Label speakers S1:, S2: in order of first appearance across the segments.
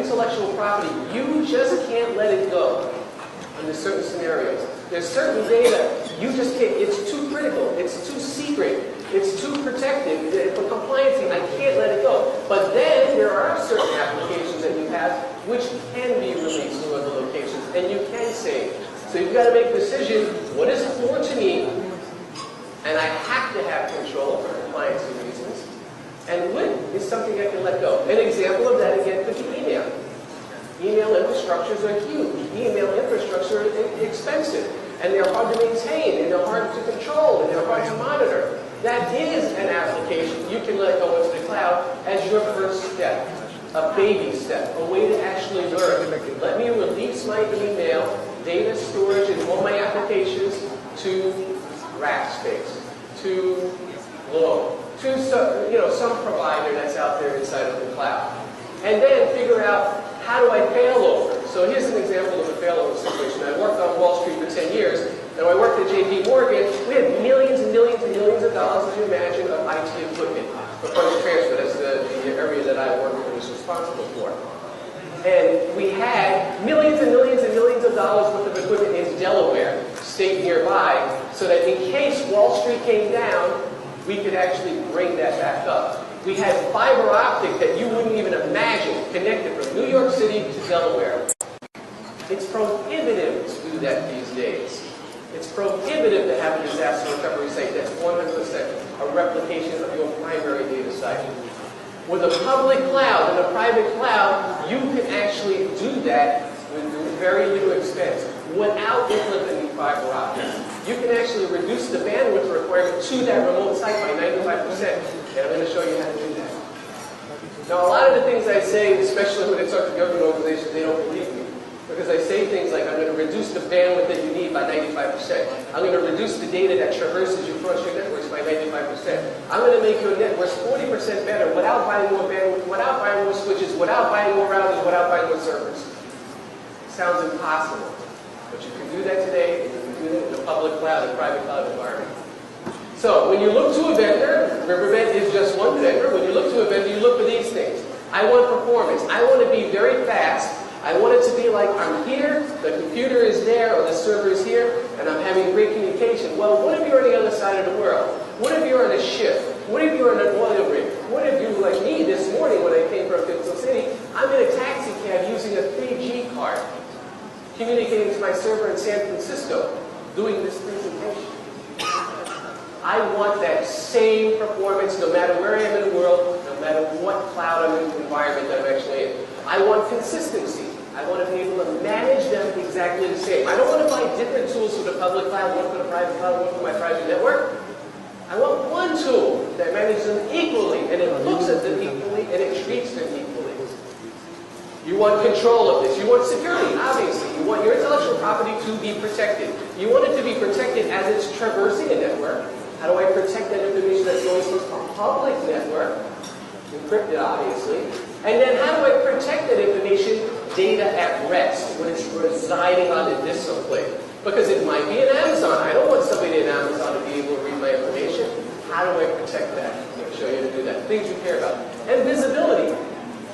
S1: intellectual property, you just can't let it go under certain scenarios. There's certain data, you just can't, it's too critical, it's too secret, it's too protected, for compliance, I can't let it go. But then there are certain applications that you have which can be released to other locations, and you can save. So you've got to make a decision, what is core to me, and I have to have control for compliance reasons, and what is something I can let go. An example of that, again, could be email. Email infrastructures are huge. Email infrastructure is expensive, and they're hard to maintain, and they're hard to control, and they're hard to monitor. That is an application you can let go into the cloud as your first step, a baby step, a way to actually learn. Let me release my email, data storage, and all my applications to Rackspace, to Globe, to some provider that's out there inside of the cloud. And then figure out, how do I fail over? So here's an example of a failover situation. I worked on Wall Street for 10 years, and when I worked at JP Morgan, we had millions and millions and millions of dollars, as you imagine, of IT equipment for funds transfer. That's the area that I worked and was responsible for. And we had millions and millions and millions of dollars worth of equipment in Delaware, state nearby, so that in case Wall Street came down, we could actually bring that back up. We had fiber optic that you wouldn't even imagine connected from New York City to Delaware. It's prohibitive to do that these days. It's prohibitive to have a disaster recovery site that's 100% a replication of your primary data site. With a public cloud and a private cloud, you can actually do that with very little expense without implementing fiber optics. You can actually reduce the bandwidth requirement to that remote site by 95%. And I'm going to show you how to do that. Now, a lot of the things I say, especially when I talk to government organizations, they don't believe me. Because I say things like, I'm going to reduce the bandwidth that you need by 95%. I'm going to reduce the data that traverses you across your networks by 95%. I'm going to make your networks 40% better without buying more bandwidth, without buying more switches, without buying more routers, without buying more servers. Sounds impossible. But you can do that today, and you can do that in a public cloud and private cloud environment. So, when you look to a vendor, RIVERBED is just one vendor. When you look to a vendor, you look for these things. I want performance. I want to be very fast. I want it to be like I'm here, the computer is there, or the server is here, and I'm having great communication. Well, what if you're on the other side of the world? What if you're on a ship? What if you're on an oil rig? What if you, like me this morning when I came from Kansas City, I'm in a taxi cab using a 3G card, communicating to my server in San Francisco, doing this presentation. I want that same performance no matter where I am in the world, no matter what cloud environment I'm actually in. I want consistency. I want to be able to manage them exactly the same. I don't want to buy different tools for the public cloud, one for the private cloud, one for my private network. I want one tool that manages them equally, and it looks at them equally, and it treats them equally. You want control of this. You want security, obviously. You want your intellectual property to be protected. You want it to be protected as it's traversing a network. How do I protect that information that's going from a public network, encrypted obviously, and then how do I protect that information, data at rest, when it's residing on the disk someplace? Because it might be in Amazon. I don't want somebody in Amazon to be able to read my information. How do I protect that? I'm going to show you how to do that. Things you care about. And visibility.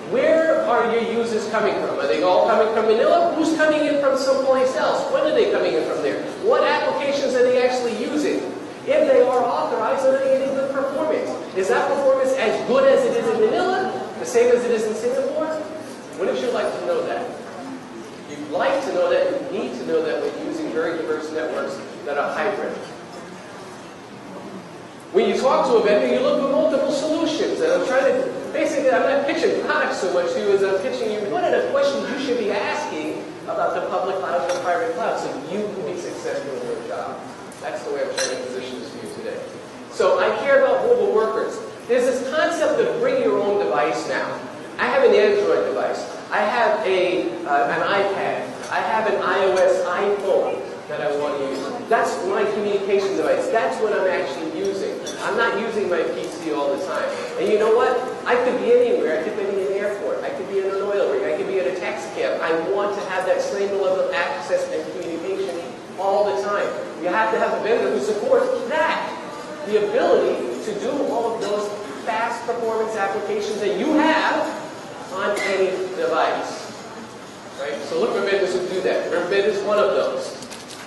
S1: Where are your users coming from? Are they all coming from Manila? Who's coming in from someplace else? When are they coming in from there? What applications are they actually using? If they are authorized, are they getting good performance? Is that performance as good as it is in Manila? The same as it is in Singapore? Wouldn't you like to know that? You'd like to know that. You need to know that when using very diverse networks that are hybrid. When you talk to a vendor, you look for multiple solutions. And I'm trying to, basically, I'm not pitching products so much to you as I'm pitching you what are the questions you should be asking about the public cloud and the private cloud so you can be successful in your job. That's the way I'm trying to position this for you today. So I care about mobile workers. There's this concept of bring your own device now. I have an Android device. I have an iPad. I have an iOS iPhone that I want to use. That's my communication device. That's what I'm actually using. I'm not using my PC all the time. And you know what? I could be anywhere. I could be in an airport. I could be in an oil rig. I could be in a taxi cab. I want to have that same level of access and communication all the time. You have to have a vendor who supports that. The ability to do all of those fast performance applications that you have on any device. right? So look for vendors who do that. RIVERBED is one of those.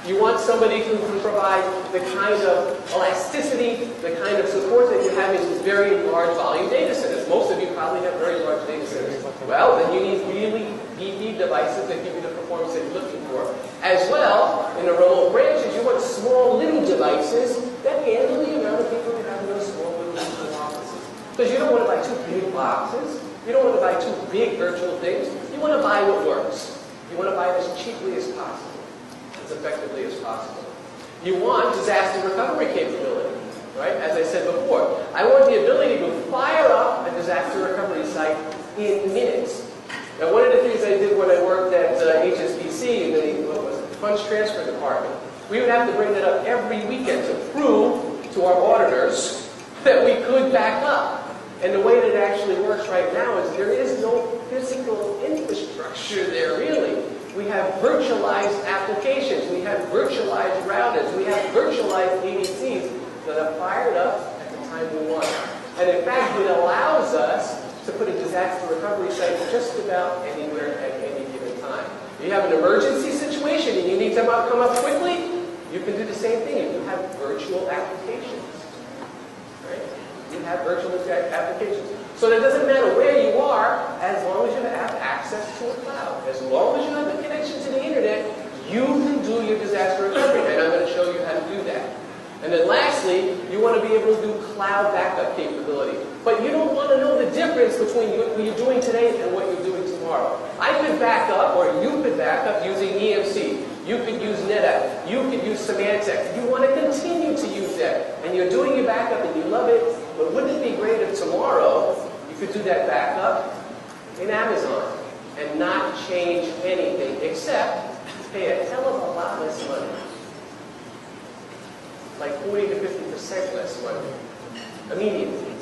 S1: You want somebody who can provide the kind of elasticity, the kind of support that you have in very large volume data centers. Most of you probably have very large data centers. Well, then you need really beefy devices that give you the performance that you're looking for. As well, in the remote branches, you want small little devices that handle the amount of people who have those small little offices. Because you don't want to buy 2 big boxes. You don't want to buy 2 big virtual things. You want to buy what works. You want to buy it as cheaply as possible, as effectively as possible. You want disaster recovery capability, right? As I said before, I want the ability to fire up a disaster recovery site in minutes. Now, one of the things I did when I worked at HSBC in the funds transfer department, we would have to bring that up every weekend to prove to our auditors that we could back up. And the way that it actually works right now is there is no physical infrastructure there, really. We have virtualized applications. We have virtualized routers. We have virtualized ADCs that are fired up at the time we want. And in fact, it allows us to put a disaster recovery site just about anywhere at any given time. If you have an emergency situation and you need to come up quickly, you can do the same thing. You can have virtual applications. Right? You have virtual applications. So it doesn't matter where you are, as long as you have access to a cloud. As long as you have a connection to the internet, you can do your disaster recovery. And I'm going to show you how to do that. And then lastly, you want to be able to do cloud backup capability. But you don't want to know the difference between what you're doing today and what you're doing tomorrow. I could back up, or you could back up using EMC. You could use NetApp. You could use Symantec. You want to continue to use that. And you're doing your backup and you love it. But wouldn't it be great if tomorrow you could do that backup in Amazon and not change anything except pay a hell of a lot less money? Like 40 to 50% less money immediately.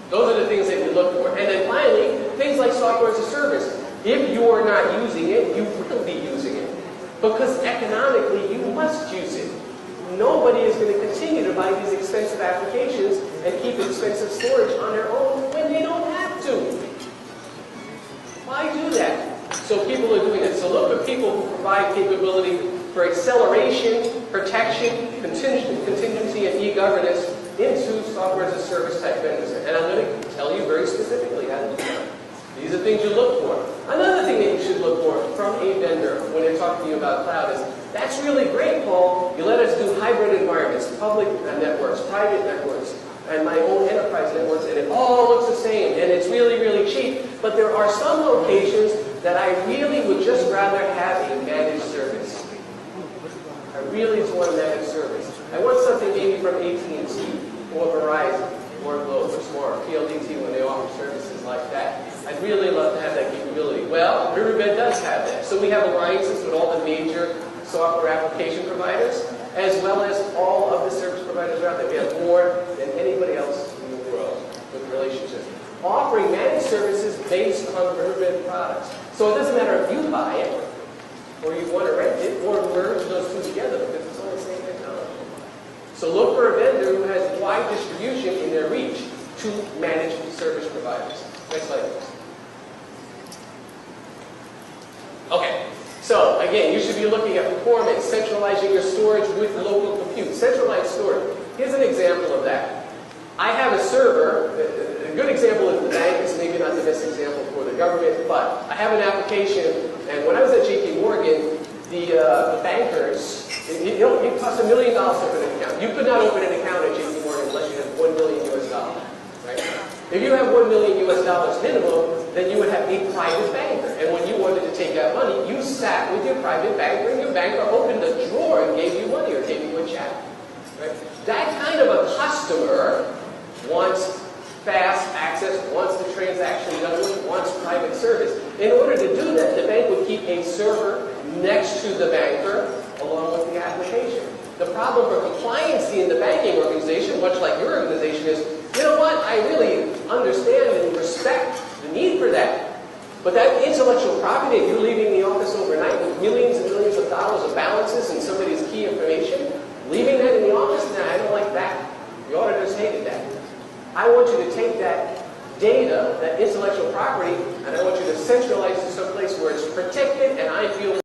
S1: Those are the things that you look for. And then finally, things like software as a service. If you're not using it, you will be using it. Because economically, you must use it. Nobody is going to continue to buy these expensive applications and keep expensive storage on their own when they don't have to. Why do that? So people are doing it. So look for people who provide capability for acceleration, protection, contingency, and e-governance into software as a service type vendors. And I'm going to tell you very specifically how to do that. These are things you look for. Another thing that you should look for from a vendor when they're talking to you about cloud is, that's really great, Paul. You let us do hybrid environments, public networks, private networks, and my own enterprise networks, and it all looks the same, and it's really, really cheap. But there are some locations that I really would just rather have a managed service. I really just want a managed service. I want something maybe from AT&T or Verizon or Globe or Smart, PLDT when they offer services like that. I'd really love to have that capability. Well, RIVERBED does have that. So we have alliances with all the major software application providers, as well as all of the service providers out there. We have more than anybody else in the world with relationships. Offering managed services based on RIVERBED products. So it doesn't matter if you buy it, or you want to rent it, or merge those two together, because it's all the same technology. So look for a vendor who has wide distribution in their reach to managed service providers. Next slide, please. Okay, so again, you should be looking at performance, centralizing your storage with local compute. Centralized storage. Here's an example of that. I have a server. A good example is the bank. It's maybe not the best example for the government, but I have an application, and when I was at JP Morgan, the bankers, it cost $1 million to open an account. You could not open an account at JP Morgan unless you had $1 million US, right? If you have $1 million US minimum, then you would have a private banker. And when you wanted to take that money, you sat with your private banker, and your banker opened a drawer and gave you money or gave you a check. Right? That kind of a customer wants fast access, wants the transaction done with, wants private service. In order to do that, the bank would keep a server next to the banker along with the application. The problem for compliancy in the banking organization, much like your organization, is, you know what, I really understand and respect the need for that. But that intellectual property, if you're leaving the office overnight with millions and millions of dollars of balances and somebody's key information, leaving that in the office, nah, I don't like that. The auditors hated that. I want you to take that data, that intellectual property, and I want you to centralized to some place where it's protected and I feel